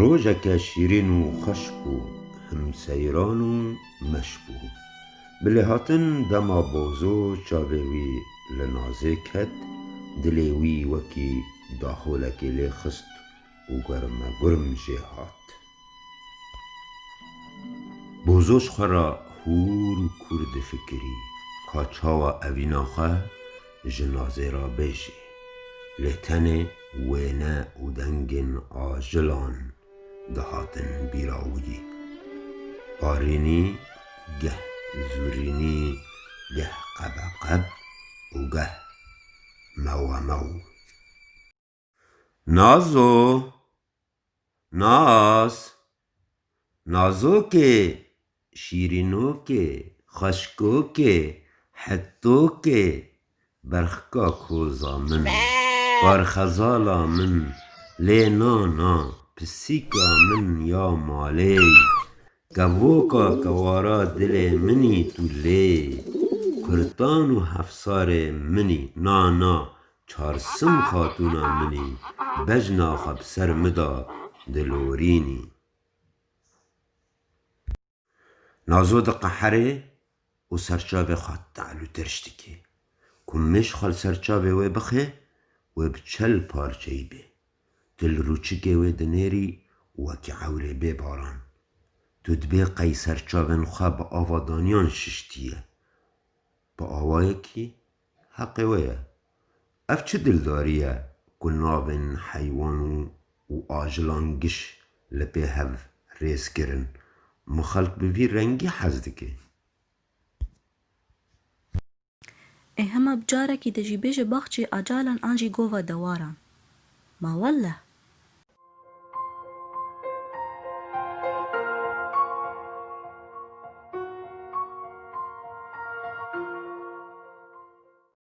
روجك شيرين وخشبو هم سيران مشبو بلهاتن دما بوزو چاوی لنازه کت دلوی وکی داخولکی لخست و گرم جهات بوزوش خرا هور و کرد فکری کاچاوا اویناخه جنازه را بیجی لتنه وینه و دنگن آجلان دهاتن بیراوی قارینی گه زورینی گه قب و گه مو نازو نازو که شیرینو که خشکو که حتو که برخکا کوزا من قارخزالا من لینانا پسیکا من یا مالی گووکا کوارا دل منی تو لی کرتان و حفصار منی نانا چارسم خاتونا منی بجنا خب سرمدا دلورینی نازو ده قحره و سرچاوه خواد تعلو ترشتکی کمش خال سرچاوه و بخه و بچل پارچهی به دل روچگه و دنیری وکی عوره به باران دودبه قی سرچاوه خواه با آوادانیان ششتیه با آوائه کی حقه ویه اف چه دلداریه که ناوین حیوان و آجلان گش لپه هف ریز کرن مخلق بوی رنگی حزدکه هما بجاركي دجي بيجي باخچي اجالن انجي گووا دواران ما والله